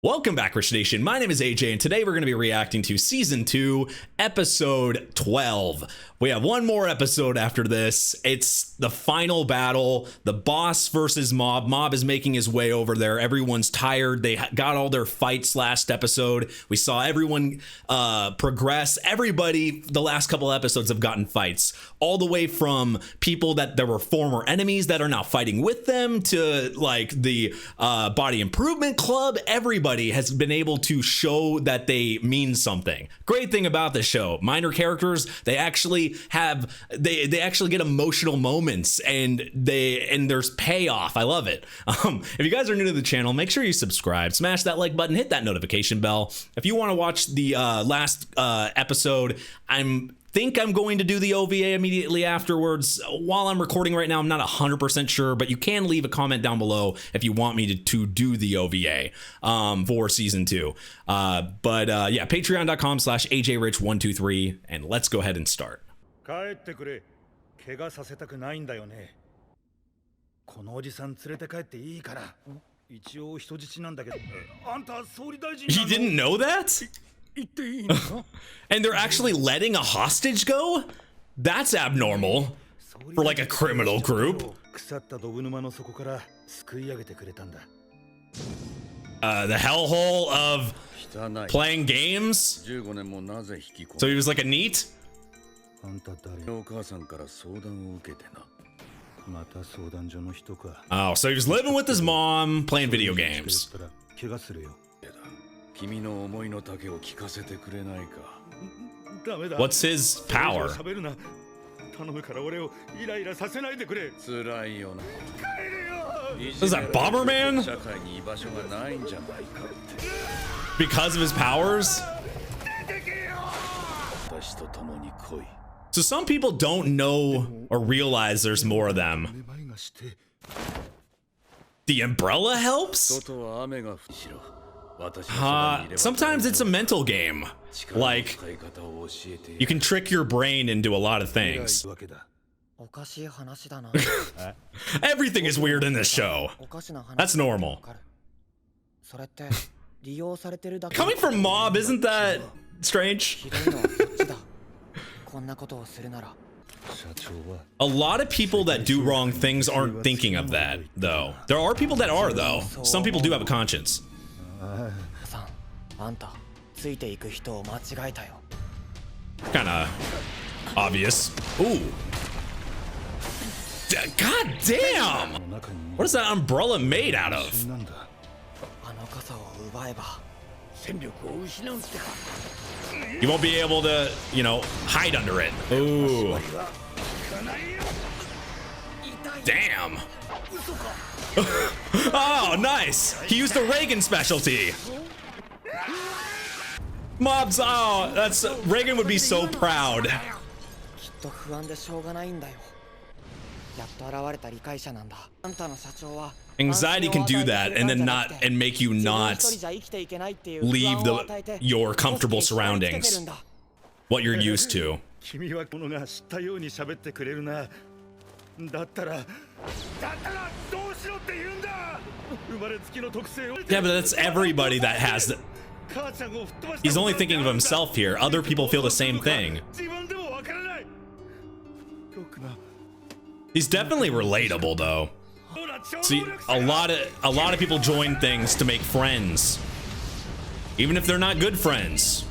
Welcome back, Rich Nation. My name is AJ, and today we're going to be reacting to Season 2, Episode 12. We have one more episode after this. It's the final battle, the boss versus Mob. Mob is making his way over there. Everyone's tired. They got all their fights last episode. We saw everyone progress. Everybody, the last couple episodes, have gotten fights. All the way from people that there were former enemies that are now fighting with them to like the Body Improvement Club. Everybody has been able to show that they mean something. Great thing about this show, minor characters, they actually have they actually get emotional moments and there's payoff. I love it. If you guys are new to the channel, make sure you subscribe, smash that like button, hit that notification bell. If you want to watch the last episode, I think I'm going to do the OVA immediately afterwards. While I'm recording right now, I'm not 100% sure, but you can leave a comment down below if you want me to do the OVA for season 2. Yeah, patreon.com/ajrich123, and let's go ahead and start. He didn't know that? And they're actually letting a hostage go? That's abnormal for like a criminal group. The hellhole of playing games? So he was like a NEET? Oh, so he was living with his mom, playing video games. What's his power? Is that Bomberman? Because of his powers? So some people don't know or realize there's more of them. The umbrella helps? Sometimes it's a mental game. Like, you can trick your brain into a lot of things. Everything is weird in this show. That's normal. Coming from Mob, isn't that strange? A lot of people that do wrong things aren't thinking of that, though. There are people that are, though. Some people do have a conscience. Kinda obvious. Ooh. God damn! What is that umbrella made out of? You won't be able to, you know, hide under it. Ooh. Damn. Oh, nice. He used the Reagan specialty. Mobs, oh, that's Reagan would be so proud. Anxiety can do that and then make you not leave your comfortable surroundings, what you're used to. Yeah, but that's everybody that has the. He's only thinking of himself here. Other people feel the same thing. He's definitely relatable, though. See, a lot of people join things to make friends, even if they're not good friends.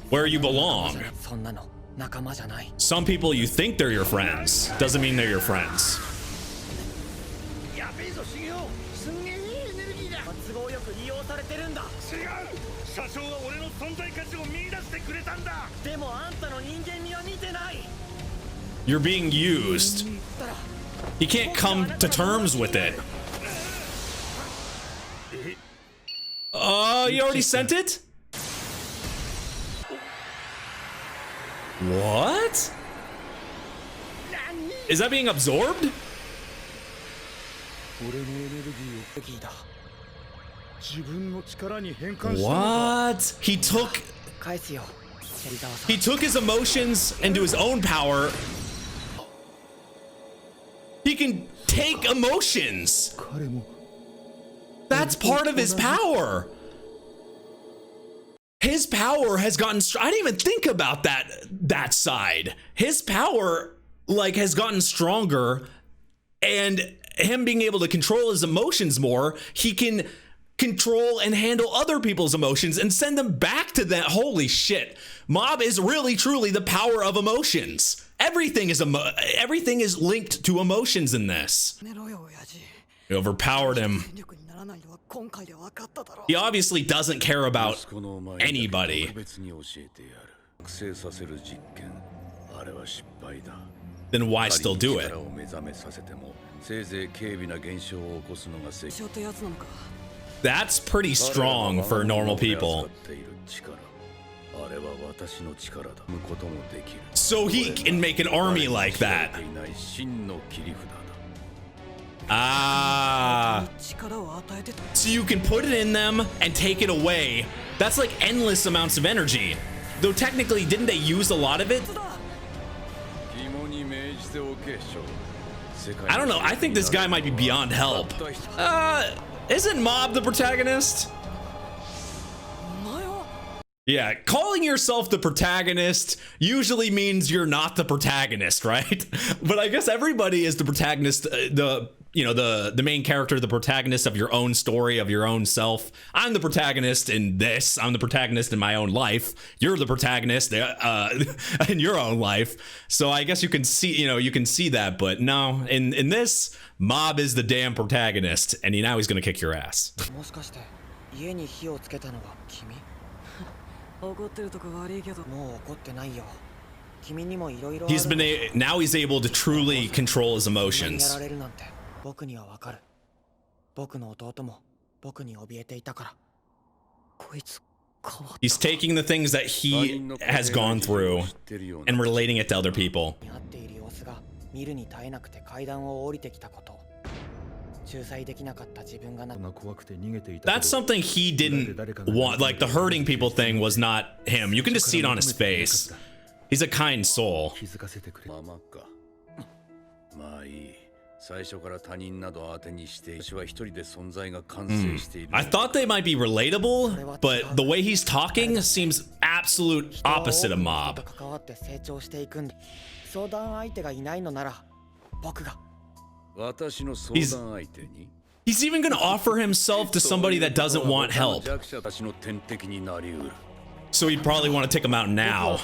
Where you belong. Some people, you think they're your friends, doesn't mean they're your friends. You're being used. He can't come to terms with it. Oh, you already sent it? What? Is that being absorbed? What? He took his emotions into his own power. He can take emotions. That's part of his power. His power has gotten, I didn't even think about that side. His power, like, has gotten stronger, and him being able to control his emotions more, he can control and handle other people's emotions and send them back to that. Holy shit. Mob is really, truly the power of emotions. Everything is linked to emotions in this. He overpowered him. He obviously doesn't care about anybody. Then why still do it? That's pretty strong for normal people. So he can make an army like that. Ah. So you can put it in them and take it away. That's like endless amounts of energy. Though technically, didn't they use a lot of it? I don't know. I think this guy might be beyond help. Isn't Mob the protagonist? Yeah, calling yourself the protagonist usually means you're not the protagonist, right? But I guess everybody is the protagonist, the main character, the protagonist of your own story, of your own self. I'm the protagonist in this. I'm the protagonist in my own life. You're the protagonist in your own life. So I guess you can see that, but no, in this, Mob is the damn protagonist, and now he's gonna kick your ass. Now he's able to truly control his emotions. He's taking the things that he has gone through and relating it to other people. That's something he didn't want. Like, the hurting people thing was not him. You can just see it on his face. He's a kind soul. I thought they might be relatable, but the way he's talking seems absolute opposite of Mob. He's even gonna offer himself to somebody that doesn't want help. So he'd probably want to take him out now.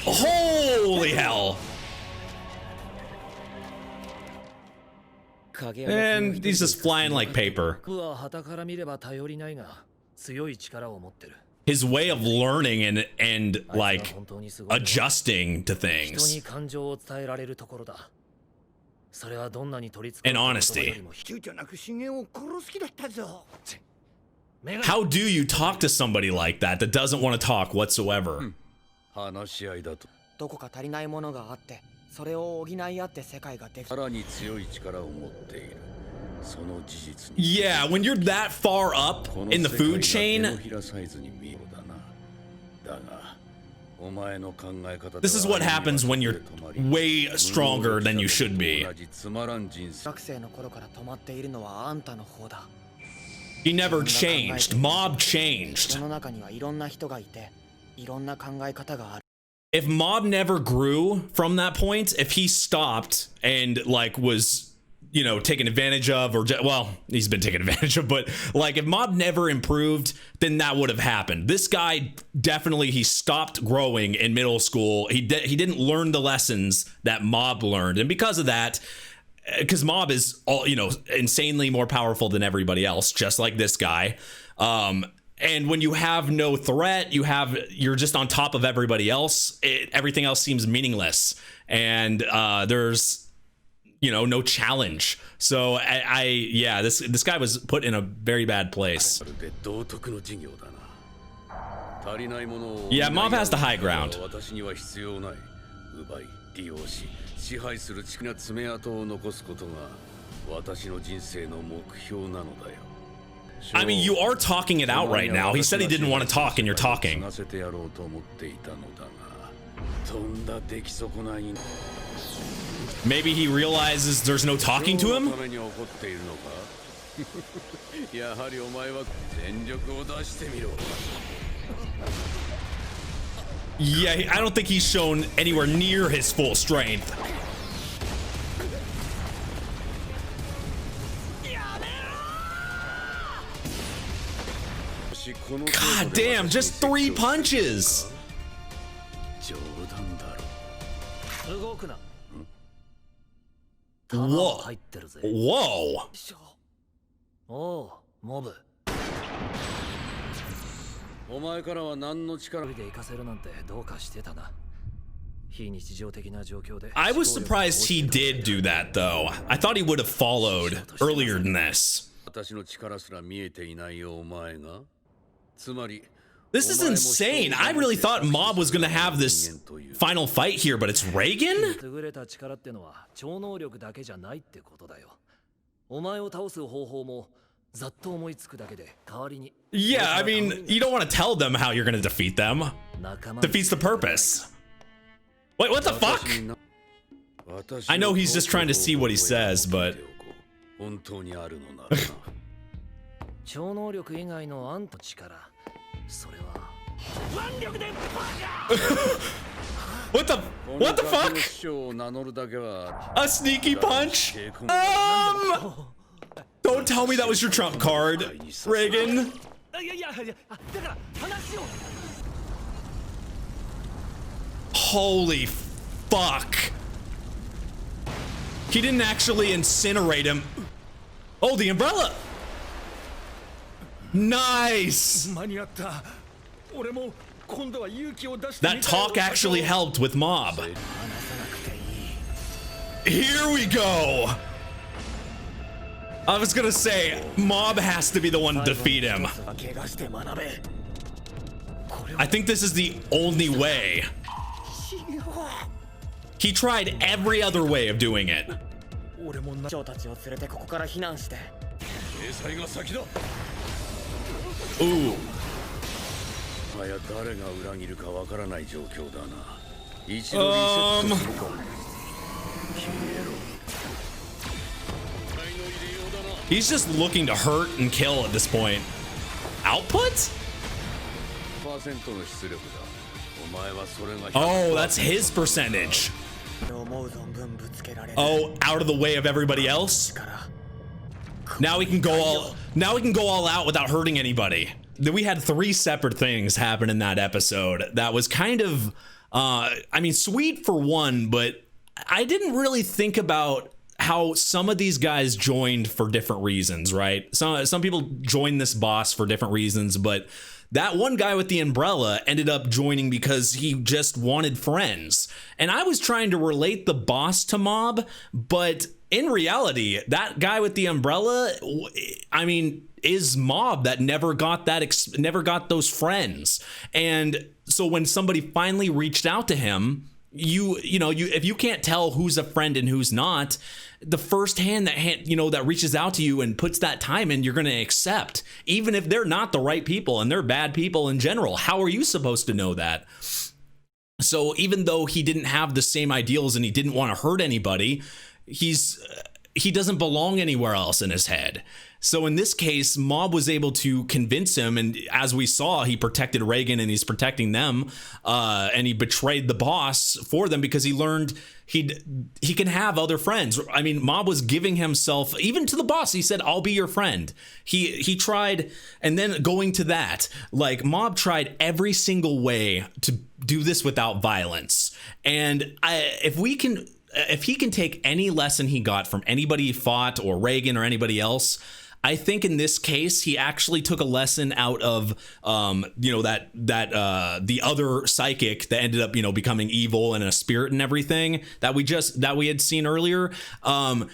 Holy hell. And he's just flying like paper. His way of learning and like adjusting to things. And honesty. How do you talk to somebody like that doesn't want to talk whatsoever? Yeah, when you're that far up in the food chain, this is what happens when you're way stronger than you should be. He never changed. Mob changed. If Mob never grew from that point, if he stopped and like was, taken advantage of, or well, he's been taken advantage of, but like if Mob never improved, then that would have happened. This guy definitely, he stopped growing in middle school. He didn't learn the lessons that Mob learned, and because of that, because Mob is insanely more powerful than everybody else, just like this guy. And when you have no threat, you're just on top of everybody else. Everything else seems meaningless, and there's no challenge. So this guy was put in a very bad place. Yeah, Mob has the high ground. I mean, you are talking it out right now. He said he didn't want to talk, and you're talking. Maybe he realizes there's no talking to him? Yeah, I don't think he's shown anywhere near his full strength. God damn, just 3 punches. Whoa. Whoa. I was surprised he did do that, though. I thought he would have followed earlier than this. This is insane. I really thought Mob was going to have this final fight here, but it's Reagan? Yeah, I mean, you don't want to tell them how you're going to defeat them. Defeats the purpose. Wait, what the fuck? I know he's just trying to see what he says, but... What the fuck? A sneaky punch? Don't tell me that was your trump card, Reagan. Holy fuck. He didn't actually incinerate him. Oh, the umbrella. Nice. That talk actually helped with Mob. Here we go. I was gonna say, Mob has to be the one to defeat him. I think this is the only way. He tried every other way of doing it. Ooh. He's just looking to hurt and kill at this point. Output? Oh, that's his percentage. Oh, out of the way of everybody else? Now we can go all out without hurting anybody. We had 3 separate things happen in that episode. That was kind of I mean, sweet for one, but I didn't really think about how some of these guys joined for different reasons, right? Some people joined this boss for different reasons, but that one guy with the umbrella ended up joining because he just wanted friends. And I was trying to relate the boss to Mob, but in reality, that guy with the umbrella, I mean, is Mob that never got those friends. And so when somebody finally reached out to him, if you can't tell who's a friend and who's not, the first hand that reaches out to you and puts that time in, you're going to accept, even if they're not the right people and they're bad people in general. How are you supposed to know that? So even though he didn't have the same ideals and he didn't want to hurt anybody, he doesn't belong anywhere else in his head. So in this case, Mob was able to convince him, and as we saw, he protected Reagan and he's protecting them, and he betrayed the boss for them because he learned he can have other friends. I mean, Mob was giving himself, even to the boss, he said, I'll be your friend. He tried, and then going to that, like, Mob tried every single way to do this without violence. And if he can take any lesson he got from anybody he fought, or Reagan or anybody else, I think in this case, he actually took a lesson out of, the other psychic that ended up, becoming evil and a spirit and everything that we had seen earlier. I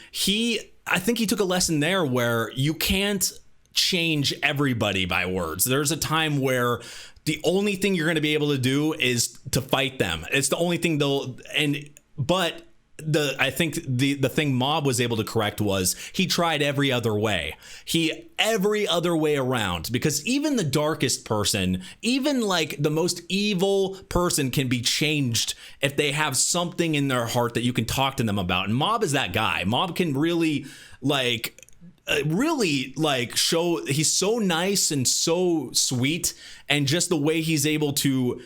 think he took a lesson there where you can't change everybody by words. There's a time where the only thing you're going to be able to do is to fight them. It's the only thing but I think the thing Mob was able to correct was he tried every other way. Every other way around, because even the darkest person, even like the most evil person, can be changed if they have something in their heart that you can talk to them about. And Mob is that guy. Mob can really show he's so nice and so sweet, and just the way he's able to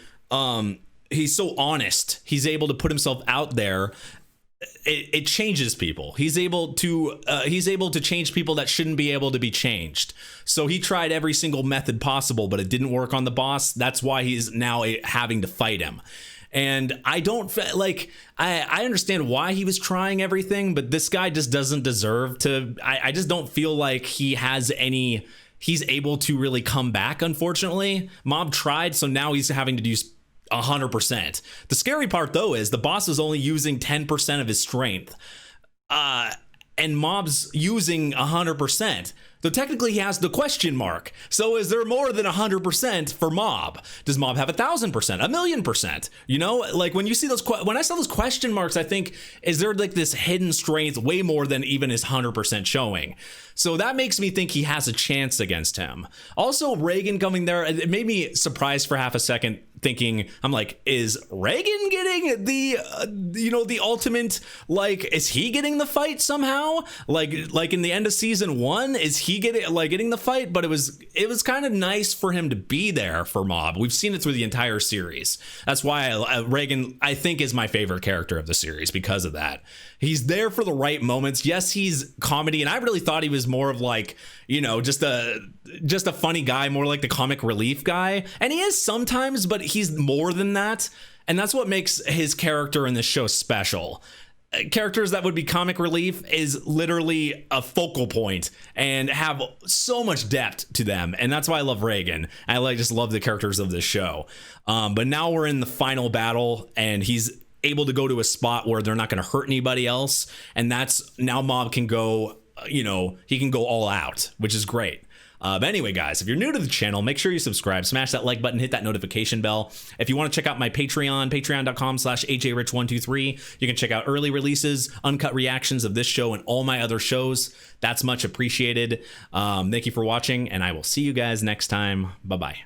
he's so honest. He's able to put himself out there. It changes people. He's able to change people that shouldn't be able to be changed. So he tried every single method possible, but it didn't work on the boss. That's why he's now having to fight him. And I don't like, I understand why he was trying everything, but this guy just doesn't deserve to. I just don't feel like he's able to really come back. Unfortunately, Mob tried, so now he's having to do 100%. The scary part, though, is the boss is only using 10% of his strength, and Mob's using 100%. So technically he has the question mark. So is there more than 100% for Mob? Does Mob have 1,000%, 1,000,000%? You know, like when you see when I saw those question marks, I think, is there like this hidden strength way more than even his 100% showing? So that makes me think he has a chance against him. Also, Reagan coming there, it made me surprised for half a second, thinking, I'm like, is Reagan getting the ultimate, like, is he getting the fight somehow? Like in the end of season 1, is he getting the fight? But it was kind of nice for him to be there for Mob. We've seen it through the entire series. That's why Reagan, I think, is my favorite character of the series, because of that. He's there for the right moments. Yes, he's comedy, and I really thought he was more of like, just a funny guy, more like the comic relief guy. And he is sometimes, but he's more than that. And that's what makes his character in this show special. Characters that would be comic relief is literally a focal point and have so much depth to them. And that's why I love Reagan. I just love the characters of this show. But now we're in the final battle, and he's able to go to a spot where they're not going to hurt anybody else. And that's now Mob can go, he can go all out, which is great. But anyway, guys, if you're new to the channel, make sure you subscribe, smash that like button, hit that notification bell. If you want to check out my Patreon, patreon.com/ajrich123, you can check out early releases, uncut reactions of this show and all my other shows. That's much appreciated. Thank you for watching, and I will see you guys next time. Bye-bye.